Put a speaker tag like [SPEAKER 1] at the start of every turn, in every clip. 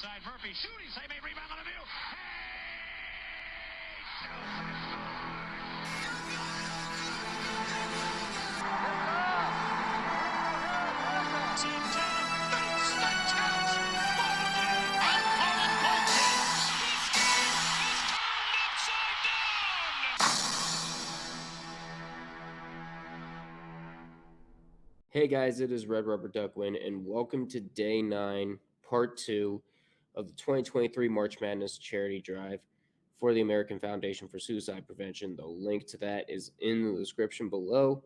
[SPEAKER 1] side. Murphy shooting, save a rebound on the view.
[SPEAKER 2] Hey guys, it is Red Rubber Duckwind, and welcome to Day 9, Part 2 of the 2023 March Madness Charity Drive for the American Foundation for Suicide Prevention. The link to that is in the description below.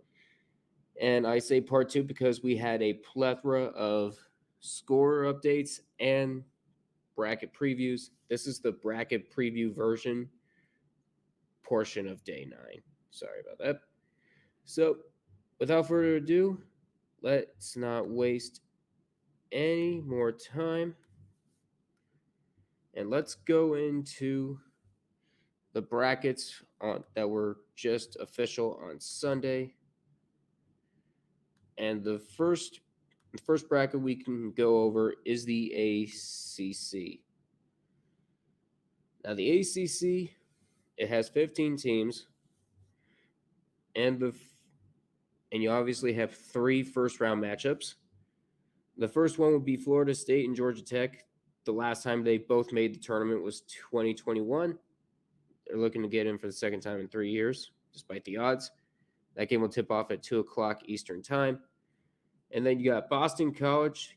[SPEAKER 2] And I say Part 2 because we had a plethora of score updates and bracket previews. This is the bracket preview version portion of Day 9. Sorry about that. So, without further ado, let's not waste any more time and let's go into the brackets that were just official on Sunday. And the first bracket we can go over is the ACC. Now the ACC, it has 15 teams, and you obviously have 3 first-round matchups. The first one would be Florida State and Georgia Tech. The last time they both made the tournament was 2021. They're looking to get in for the second time in 3 years, despite the odds. That game will tip off at 2 o'clock Eastern Time. And then you got Boston College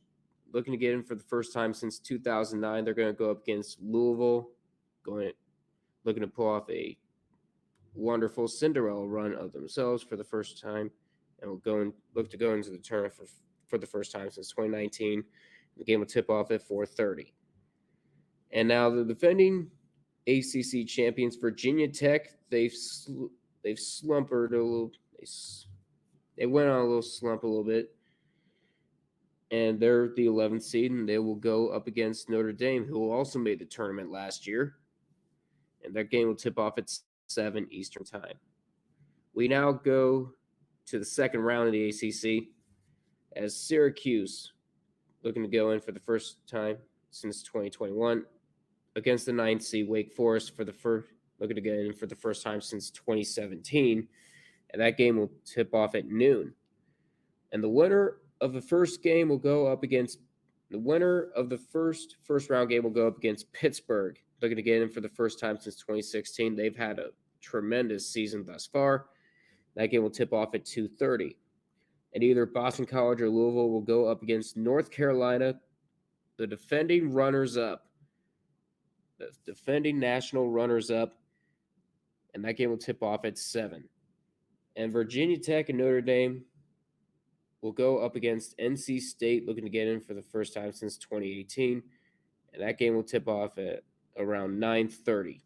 [SPEAKER 2] looking to get in for the first time since 2009. They're going to go up against Louisville, looking to pull off a wonderful Cinderella run of themselves for the first time, and will look to go into the tournament for the first time since 2019. The game will tip off at 4:30. And now the defending ACC champions, Virginia Tech, they've slumpered a little. They went on a little slump a little bit, and they're the 11th seed, and they will go up against Notre Dame, who also made the tournament last year. And that game will tip off at 7 Eastern Time. We now go to the second round of the ACC as Syracuse, looking to go in for the first time since 2021, against the 9th seed Wake Forest looking to get in for the first time since 2017, and that game will tip off at noon. And the winner of the first game will go up against the winner of the first round game will go up against Pittsburgh, looking to get in for the first time since 2016. They've had a tremendous season thus far. That game will tip off at 2:30. And either Boston College or Louisville will go up against North Carolina, the defending runners-up, the defending national runners-up, and that game will tip off at 7. And Virginia Tech and Notre Dame will go up against NC State, looking to get in for the first time since 2018, and that game will tip off at around 9:30.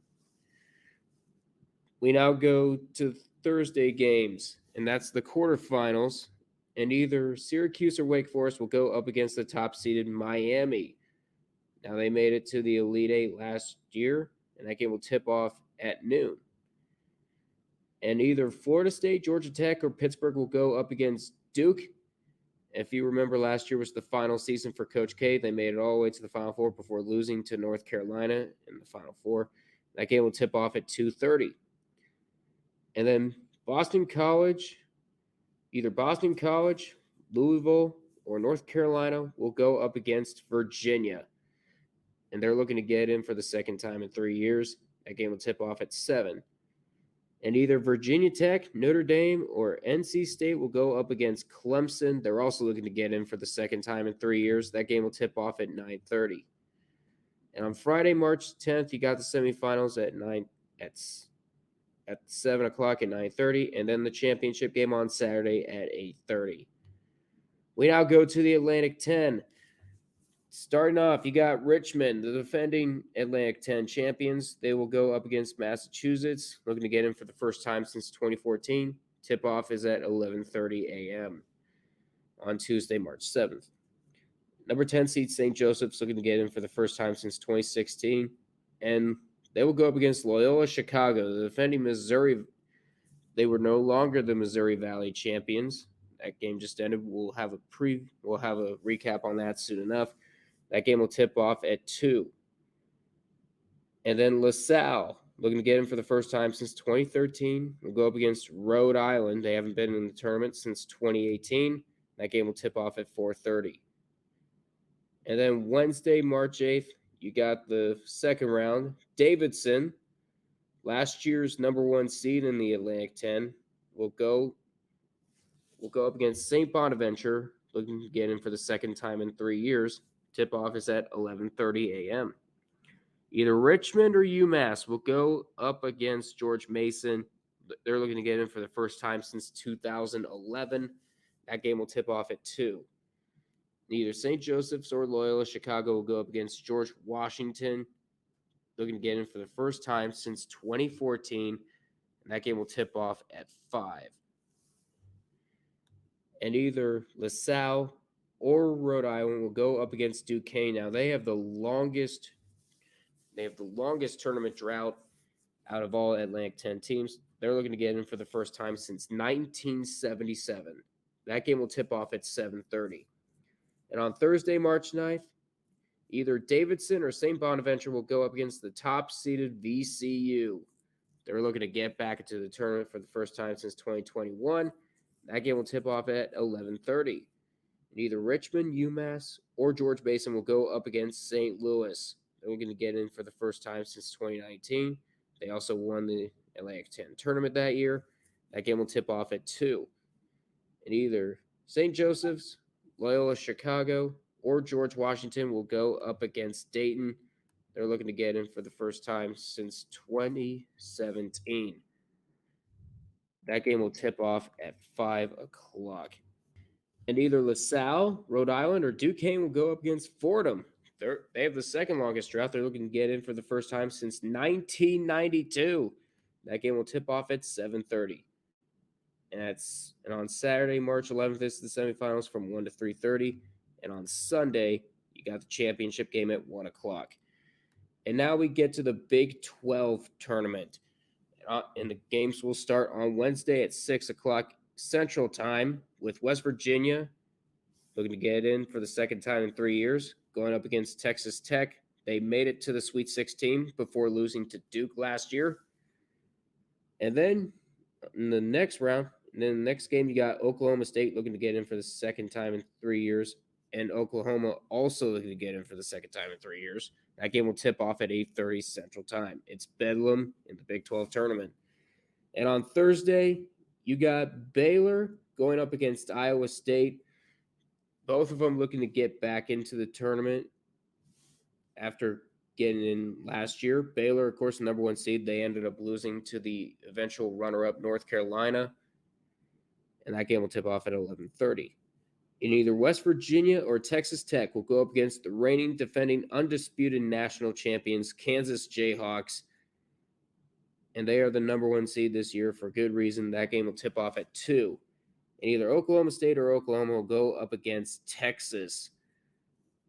[SPEAKER 2] We now go to Thursday games, and that's the quarterfinals, and either Syracuse or Wake Forest will go up against the top-seeded Miami. Now, they made it to the Elite Eight last year, and that game will tip off at noon. And either Florida State, Georgia Tech, or Pittsburgh will go up against Duke. If you remember, last year was the final season for Coach K. They made it all the way to the Final Four before losing to North Carolina in the Final Four. That game will tip off at 2:30. And then Boston College, either Boston College, Louisville, or North Carolina will go up against Virginia. And they're looking to get in for the second time in 3 years. That game will tip off at 7. And either Virginia Tech, Notre Dame, or NC State will go up against Clemson. They're also looking to get in for the second time in 3 years. That game will tip off at 9:30. And on Friday, March 10th, you got the semifinals at 7 o'clock at 9:30, and then the championship game on Saturday at 8:30. We now go to the Atlantic 10. Starting off, you got Richmond, the defending Atlantic 10 champions. They will go up against Massachusetts, looking to get in for the first time since 2014. Tip-off is at 11:30 a.m. on Tuesday, March 7th. Number 10 seed St. Joseph's, looking to get in for the first time since 2016. And they will go up against Loyola Chicago, the defending Missouri. They were no longer the Missouri Valley champions. That game just ended. We'll have a recap on that soon enough. That game will tip off at 2. And then LaSalle, looking to get in for the first time since 2013, will go up against Rhode Island. They haven't been in the tournament since 2018. That game will tip off at 4:30. And then Wednesday, March 8th, you got the second round. Davidson, last year's #1 seed in the Atlantic 10, will go up against St. Bonaventure, looking to get in for the second time in 3 years. Tip-off is at 11:30 a.m. Either Richmond or UMass will go up against George Mason. They're looking to get in for the first time since 2011. That game will tip off at 2. Neither St. Joseph's or Loyola Chicago will go up against George Washington, looking to get in for the first time since 2014. And that game will tip off at 5. And either LaSalle or Rhode Island will go up against Duquesne. Now, they have the longest tournament drought out of all Atlantic 10 teams. They're looking to get in for the first time since 1977. That game will tip off at 7:30. And on Thursday, March 9th, either Davidson or St. Bonaventure will go up against the top-seeded VCU. They're looking to get back into the tournament for the first time since 2021. That game will tip off at 11:30. And either Richmond, UMass, or George Mason will go up against St. Louis. They're going to get in for the first time since 2019. They also won the Atlantic 10 tournament that year. That game will tip off at 2. And either St. Joseph's, Loyola Chicago, or George Washington will go up against Dayton. They're looking to get in for the first time since 2017. That game will tip off at 5 o'clock. And either LaSalle, Rhode Island, or Duquesne will go up against Fordham. They have the second longest drought. They're looking to get in for the first time since 1992. That game will tip off at 7:30. And on Saturday, March 11th, this is the semifinals from 1 to 3:30. And on Sunday, you got the championship game at 1 o'clock. And now we get to the Big 12 tournament. And the games will start on Wednesday at 6 o'clock Central Time with West Virginia looking to get in for the second time in 3 years, going up against Texas Tech. They made it to the Sweet 16 before losing to Duke last year. And then in the next round, the next game, you got Oklahoma State looking to get in for the second time in 3 years, and Oklahoma also looking to get in for the second time in 3 years. That game will tip off at 8:30 Central Time. It's Bedlam in the Big 12 tournament. And on Thursday, you got Baylor going up against Iowa State. Both of them looking to get back into the tournament after getting in last year. Baylor, of course, the #1 seed. They ended up losing to the eventual runner-up North Carolina. And that game will tip off at 11:30. And either West Virginia or Texas Tech will go up against the reigning, defending, undisputed national champions, Kansas Jayhawks. And they are the #1 seed this year for good reason. That game will tip off at 2. And either Oklahoma State or Oklahoma will go up against Texas.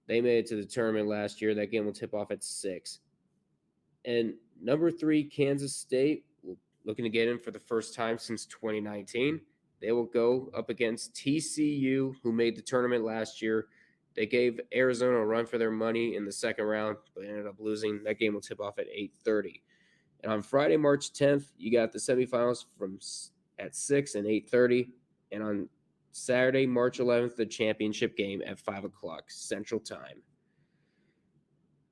[SPEAKER 2] They made it to the tournament last year. That game will tip off at 6. And #3, Kansas State, looking to get in for the first time since 2019. They will go up against TCU, who made the tournament last year. They gave Arizona a run for their money in the second round, but ended up losing. That game will tip off at 8:30. And on Friday, March 10th, you got the semifinals at 6 and 8:30. And on Saturday, March 11th, the championship game at 5 o'clock Central Time.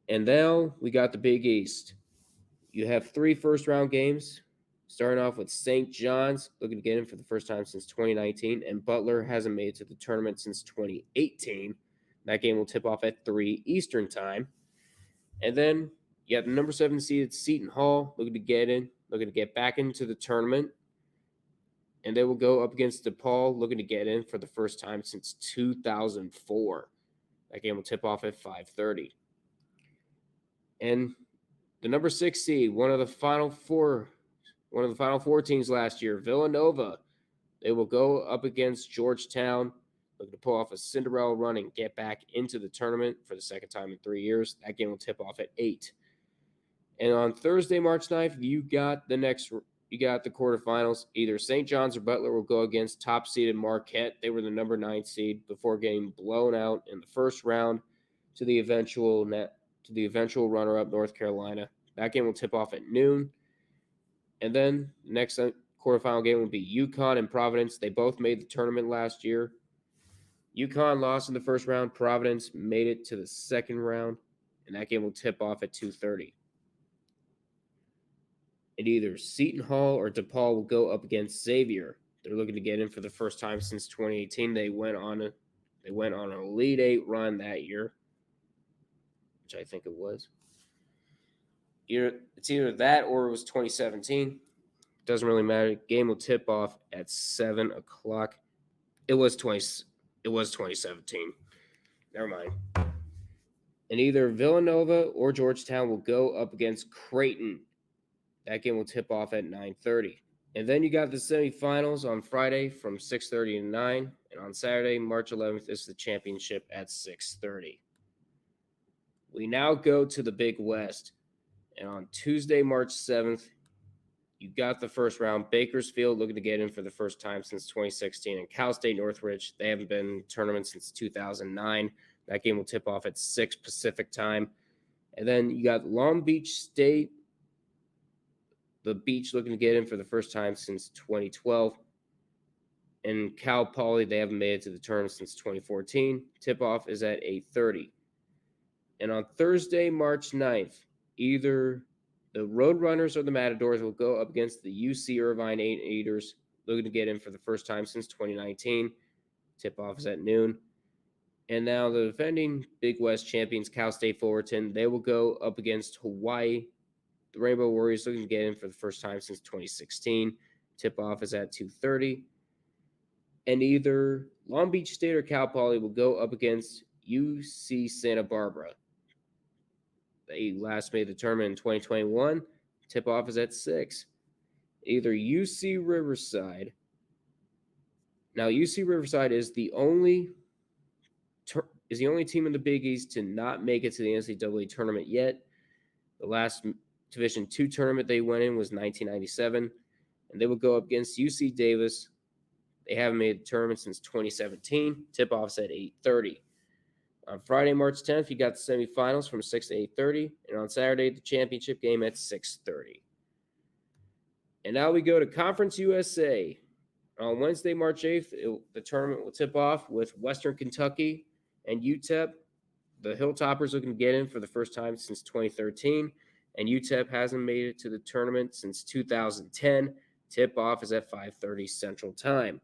[SPEAKER 2] And now we got the Big East. You have 3 first-round games, starting off with St. John's, looking to get in for the first time since 2019, and Butler hasn't made it to the tournament since 2018. That game will tip off at 3 Eastern Time. And then you have the #7 seeded Seton Hall, looking to get back into the tournament. And they will go up against DePaul, looking to get in for the first time since 2004. That game will tip off at 5:30. And the #6 seed, one of the final four teams last year, Villanova, they will go up against Georgetown, looking to pull off a Cinderella run and get back into the tournament for the second time in 3 years. That game will tip off at 8. And on Thursday, March 9th, you got the quarterfinals. Either St. John's or Butler will go against top-seeded Marquette. They were the #9 seed before getting blown out in the first round. to the eventual runner-up North Carolina. That game will tip off at noon. And then the next quarterfinal game will be UConn and Providence. They both made the tournament last year. UConn lost in the first round. Providence made it to the second round, and that game will tip off at 2:30. And either Seton Hall or DePaul will go up against Xavier. They're looking to get in for the first time since 2018. They went on an Elite Eight run that year, which I think it was. It's either that or it was 2017. Doesn't really matter. Game will tip off at 7 o'clock. It was 2017. Never mind. And either Villanova or Georgetown will go up against Creighton. That game will tip off at 9:30. And then you got the semifinals on Friday from 6:30 to 9. And on Saturday, March 11th, is the championship at 6:30. We now go to the Big West. And on Tuesday, March 7th, you got the first round. Bakersfield looking to get in for the first time since 2016. And Cal State Northridge, they haven't been in the tournament since 2009. That game will tip off at 6 Pacific time. And then you got Long Beach State, the Beach looking to get in for the first time since 2012. And Cal Poly, they haven't made it to the tournament since 2014. Tip-off is at 8:30. And on Thursday, March 9th, either the Roadrunners or the Matadors will go up against the UC Irvine 8-8ers, looking to get in for the first time since 2019. Tip-off is at noon. And now the defending Big West champions, Cal State Fullerton, they will go up against Hawaii. The Rainbow Warriors looking to get in for the first time since 2016. Tip-off is at 2:30. And either Long Beach State or Cal Poly will go up against UC Santa Barbara. They last made the tournament in 2021. Tip-off is at 6. Either UC Riverside. Now, UC Riverside is the only team in the Big East to not make it to the NCAA tournament yet. The last Division II tournament they went in was 1997, and they will go up against UC Davis. They haven't made the tournament since 2017. Tip-off's at 8:30. On Friday, March 10th, you got the semifinals from 6 to 8:30, and on Saturday, the championship game at 6:30. And now we go to Conference USA. On Wednesday, March 8th, the tournament will tip off with Western Kentucky and UTEP. The Hilltoppers looking to get in for the first time since 2013, and UTEP hasn't made it to the tournament since 2010. Tip-off is at 5:30 Central Time.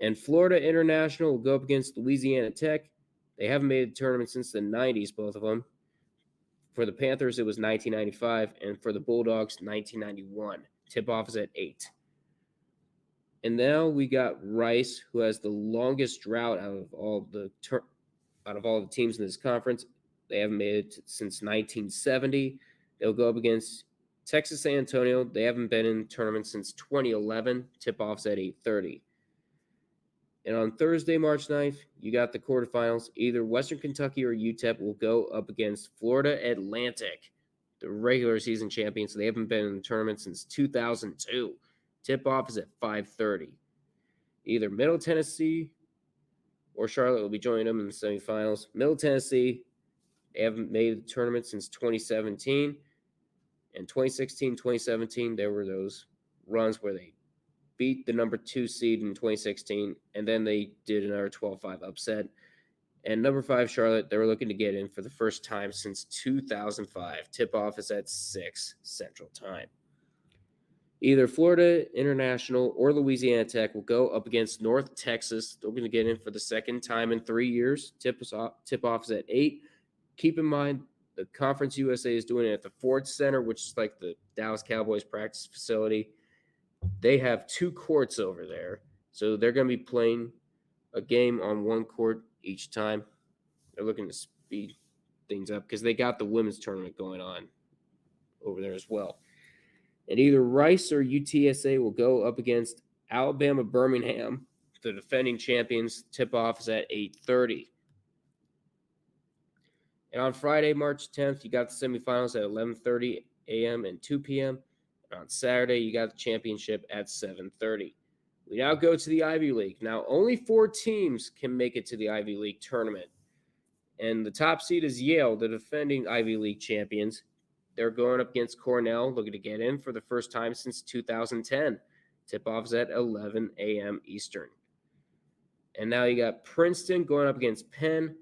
[SPEAKER 2] And Florida International will go up against Louisiana Tech. They haven't made a tournament since the 90s, both of them. For the Panthers, it was 1995, and for the Bulldogs, 1991. Tip-off is at 8. And now we got Rice, who has the longest drought out of all the teams in this conference. They haven't made it since 1970. They'll go up against Texas San Antonio. They haven't been in the tournament since 2011. Tip-off's at 8:30. And on Thursday, March 9th, you got the quarterfinals. Either Western Kentucky or UTEP will go up against Florida Atlantic, the regular season champions. They haven't been in the tournament since 2002. Tip-off is at 5:30. Either Middle Tennessee or Charlotte will be joining them in the semifinals. Middle Tennessee, they haven't made the tournament since 2017. In 2016, 2017, there were those runs where they beat the number 2 seed in 2016, and then they did another 12-5 upset. And number 5, Charlotte, they were looking to get in for the first time since 2005. Tip-off is at 6 Central Time. Either Florida International or Louisiana Tech will go up against North Texas. They're going to get in for the second time in 3 years. Tip-off is at 8. Keep in mind, the Conference USA is doing it at the Ford Center, which is like the Dallas Cowboys practice facility. They have 2 courts over there, so they're going to be playing a game on 1 court each time. They're looking to speed things up because they got the women's tournament going on over there as well. And either Rice or UTSA will go up against Alabama Birmingham, the defending champions. Tip-off is at 8:30. And on Friday, March 10th, you got the semifinals at 11:30 a.m. and 2 p.m. And on Saturday, you got the championship at 7:30. We now go to the Ivy League. Now, only 4 teams can make it to the Ivy League tournament. And the top seed is Yale, the defending Ivy League champions. They're going up against Cornell, looking to get in for the first time since 2010. Tip-off is at 11 a.m. Eastern. And now you got Princeton going up against Penn.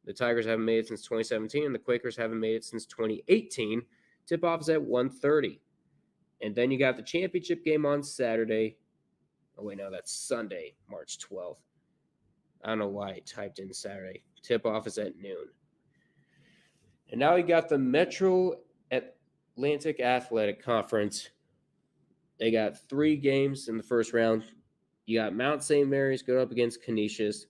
[SPEAKER 2] The Tigers haven't made it since 2017, and the Quakers haven't made it since 2018. Tip-off is at 1:30. And then you got the championship game on Saturday. Oh, wait, no, that's Sunday, March 12th. I don't know why I typed in Saturday. Tip-off is at noon. And now you got the Metro Atlantic Athletic Conference. They got 3 games in the first round. You got Mount St. Mary's going up against Canisius.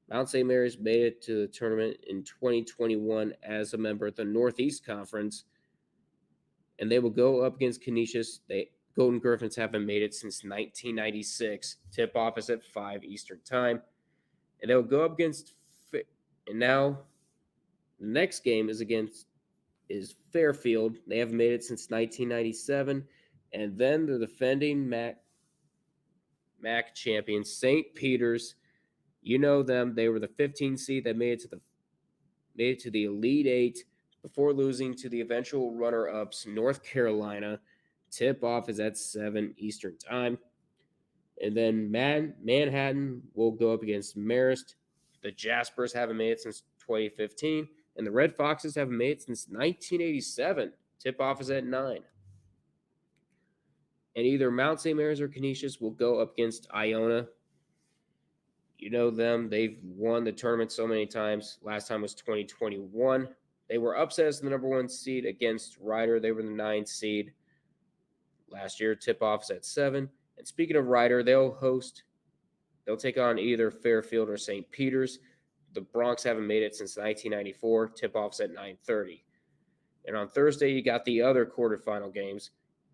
[SPEAKER 2] Mount St. Mary's made it to the tournament in 2021 as a member of the Northeast Conference, and they will go up against Canisius. Golden Griffins haven't made it since 1996. Tip-off is at 5 Eastern Time. And they'll go up against – and now the next game is Fairfield. They haven't made it since 1997. And then the defending MAC champions, St. Peter's. You know them. They were the 15 seed that made it to the Elite Eight before losing to the eventual runner-ups, North Carolina. Tip-off is at 7 Eastern Time. And then Manhattan will go up against Marist. The Jaspers haven't made it since 2015. And the Red Foxes haven't made it since 1987. Tip-off is at 9. And either Mount St. Mary's or Canisius will go up against Iona. You know them. They've won the tournament so many times. Last time was 2021. They were upset as the number 1 seed against Rider. They were the 9th seed last year. Tip-off is at 7. And speaking of Rider, they'll take on either Fairfield or St. Peter's. The Bronx haven't made it since 1994. Tip-off's at 9:30. And on Thursday, you got the other quarterfinal games.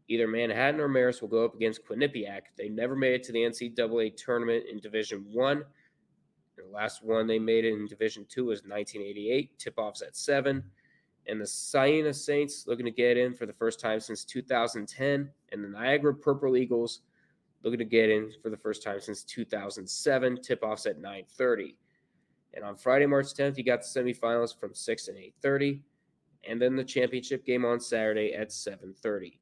[SPEAKER 2] Either Manhattan or Marist will go up against Quinnipiac. They never made it to the NCAA tournament in Division I. The last one they made it in Division II was 1988. Tip-off's at 7. And the Siena Saints looking to get in for the first time since 2010. And the Niagara Purple Eagles looking to get in for the first time since 2007. Tip-off's at 9:30. And on Friday, March 10th, you got the semifinals from 6 and 8:30. And then the championship game on Saturday at 7:30.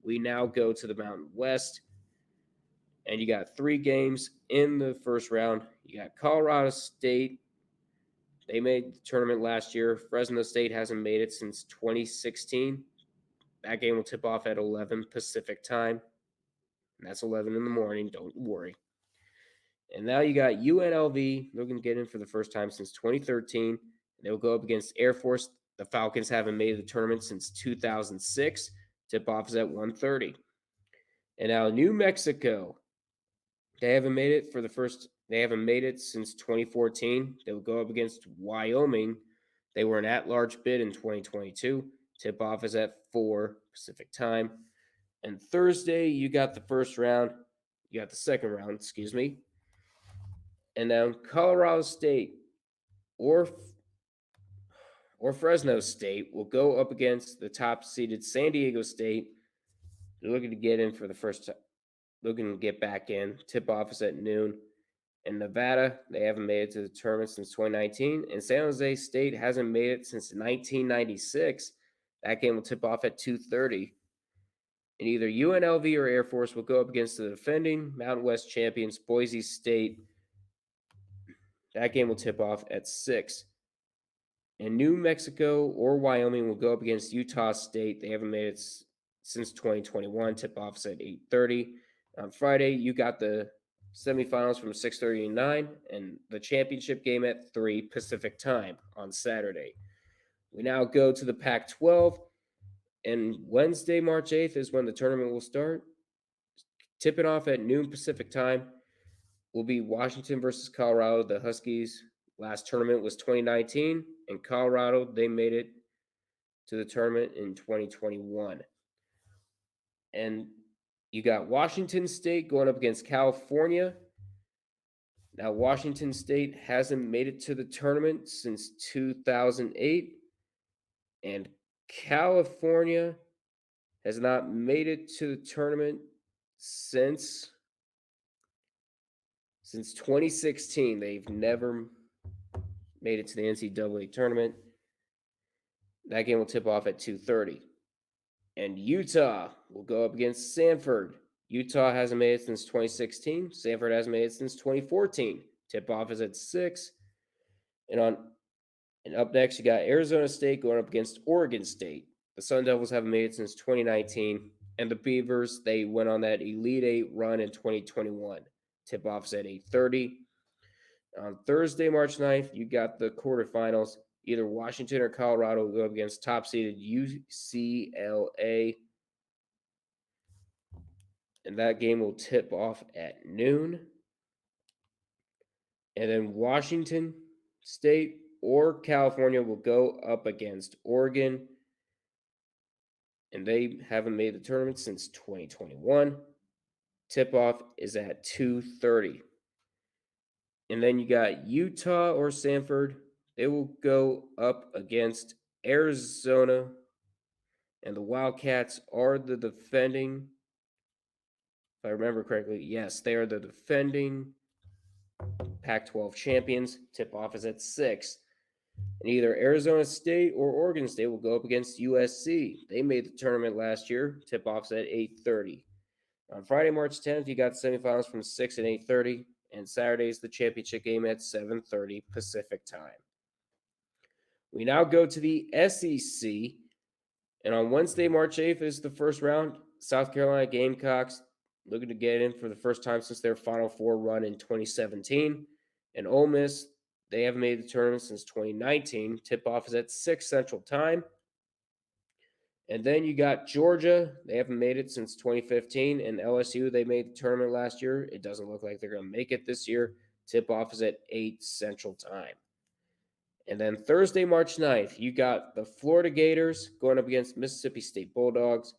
[SPEAKER 2] We now go to the Mountain West, and you got 3 games in the first round. You got Colorado State. They made the tournament last year. Fresno State hasn't made it since 2016. That game will tip off at 11 Pacific time. And that's 11 in the morning. Don't worry. And now you got UNLV. They're going to get in for the first time since 2013. They'll go up against Air Force. The Falcons haven't made the tournament since 2006. Tip-off is at 1:30. And now New Mexico. They haven't made it since 2014. They'll go up against Wyoming. They were an at-large bid in 2022. Tip-off is at 4 Pacific time. And Thursday, you got the second round, excuse me. And now Colorado State or Fresno State will go up against the top-seeded San Diego State. They're looking to get in for the first time, looking to get back in. Tip-off is at noon. And Nevada, they haven't made it to the tournament since 2019. And San Jose State hasn't made it since 1996. That game will tip off at 2:30. And either UNLV or Air Force will go up against the defending Mountain West champions, Boise State. That game will tip off at 6. And New Mexico or Wyoming will go up against Utah State. They haven't made it since 2021. Tip-off is at 8:30. On Friday, you got the semifinals from 6:30 to 9, and the championship game at 3 Pacific time on Saturday. We now go to the Pac-12, and Wednesday, March 8th is when the tournament will start. Tipping off at noon Pacific time will be Washington versus Colorado. The Huskies' last tournament was 2019, and Colorado, they made it to the tournament in 2021. And you got Washington State going up against California. Now, Washington State hasn't made it to the tournament since 2008, and California has not made it to the tournament since 2016. They've never made it to the NCAA tournament. That game will tip off at 2:30. And Utah will go up against Sanford. Utah hasn't made it since 2016. Sanford hasn't made it since 2014. Tip-off is at 6. And up next, you got Arizona State going up against Oregon State. The Sun Devils haven't made it since 2019. And the Beavers, they went on that Elite Eight run in 2021. Tip-off is at 8:30. On Thursday, March 9th, you got the quarterfinals. Either Washington or Colorado will go up against top-seeded UCLA. And that game will tip off at noon. And then Washington State or California will go up against Oregon. And they haven't made the tournament since 2021. Tip-off is at 2:30. And then you got Utah or Sanford. They will go up against Arizona. And the Wildcats are the defending, if I remember correctly, yes, they are the defending Pac-12 champions. Tip-off is at 6. And either Arizona State or Oregon State will go up against USC. They made the tournament last year. Tip-off's at 8:30. On Friday, March 10th, you got semifinals from 6 and 8:30. And Saturday's the championship game at 7:30 Pacific time. We now go to the SEC. And on Wednesday, March 8th is the first round. South Carolina Gamecocks looking to get in for the first time since their Final Four run in 2017. And Ole Miss, they haven't made the tournament since 2019. Tip-off is at 6 Central Time. And then you got Georgia. They haven't made it since 2015. And LSU, they made the tournament last year. It doesn't look like they're going to make it this year. Tip-off is at 8 Central Time. And then Thursday, March 9th, you got the Florida Gators going up against Mississippi State Bulldogs.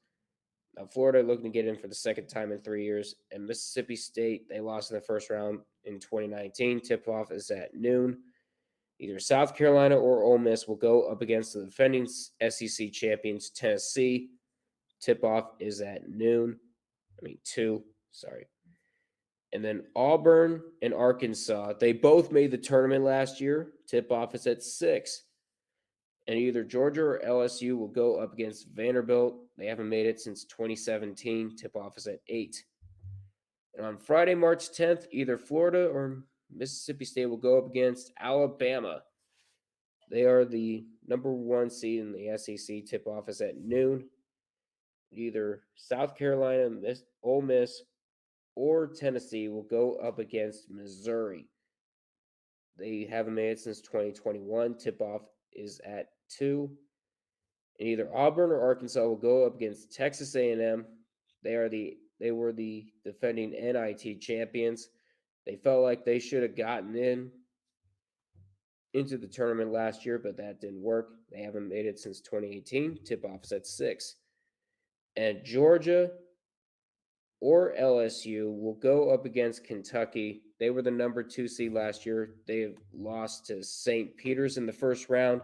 [SPEAKER 2] Now, Florida looking to get in for the second time in 3 years. And Mississippi State, they lost in the first round in 2019. Tip-off is at noon. Either South Carolina or Ole Miss will go up against the defending SEC champions, Tennessee. Tip-off is at 2. And then Auburn and Arkansas, they both made the tournament last year. Tip-off is at 6. And either Georgia or LSU will go up against Vanderbilt. They haven't made it since 2017. Tip-off is at 8. And on Friday, March 10th, either Florida or Mississippi State will go up against Alabama. They are the number 1 seed in the SEC. Tip-off is at noon. Either South Carolina, Ole Miss, or Tennessee will go up against Missouri. They haven't made it since 2021. Tip-off is at 2. And either Auburn or Arkansas will go up against Texas A&M. They were the defending NIT champions. They felt like they should have gotten into the tournament last year, but that didn't work. They haven't made it since 2018. Tip-off is at 6. And Georgia or LSU will go up against Kentucky. They were the number 2 seed last year. They lost to St. Peter's in the first round,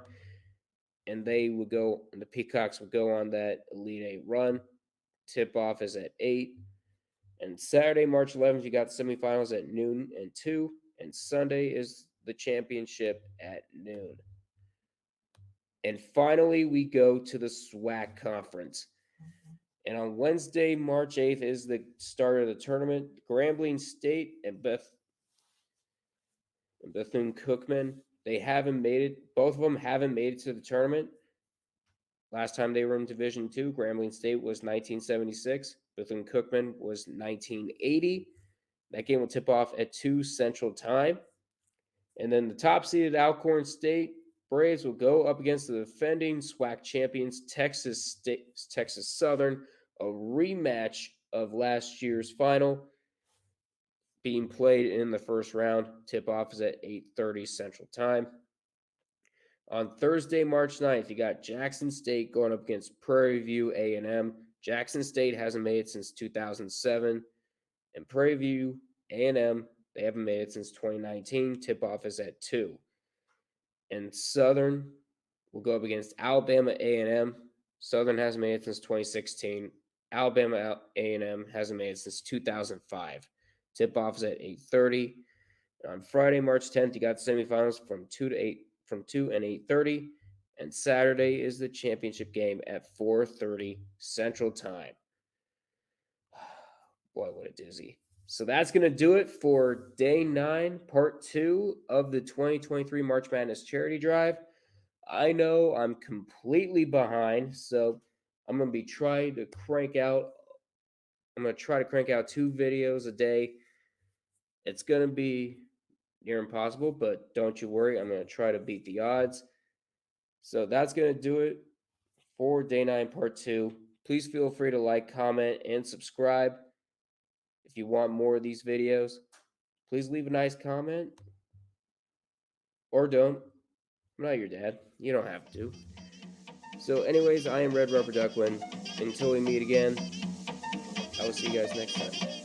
[SPEAKER 2] and the Peacocks would go on that Elite Eight run. Tip-off is at 8. And Saturday, March 11th, you got semifinals at noon and 2. And Sunday is the championship at noon. And finally, we go to the SWAC Conference. And on Wednesday, March 8th, is the start of the tournament. Grambling State and Bethune-Cookman, they haven't made it. Both of them haven't made it to the tournament. Last time they were in Division II, Grambling State was 1976. Bethune-Cookman was 1980. That game will tip off at 2 Central Time. And then the top-seeded Alcorn State Braves will go up against the defending SWAC champions, Texas Southern, a rematch of last year's final being played in the first round. Tip-off is at 8:30 Central Time. On Thursday, March 9th, you got Jackson State going up against Prairie View A&M. Jackson State hasn't made it since 2007. And Prairie View A&M, they haven't made it since 2019. Tip-off is at 2. And Southern will go up against Alabama A&M. Southern hasn't made it since 2016. Alabama A&M hasn't made it since 2005. Tip-off is at 8:30. On Friday, March 10th, you got semifinals from 2 to 8. from 2 and 8:30. And Saturday is the championship game at 4:30 Central Time. Boy, what a doozy. So that's going to do it for day 9, part 2 of the 2023 March Madness Charity Drive. I know I'm completely behind, so I'm going to try to crank out 2 videos a day. It's going to be near impossible, but don't you worry. I'm going to try to beat the odds. So that's going to do it for day 9, part 2. Please feel free to like, comment, and subscribe. If you want more of these videos, please leave a nice comment. Or don't. I'm not your dad. You don't have to. So anyways, I am Red Rubber Duckling. Until we meet again, I will see you guys next time.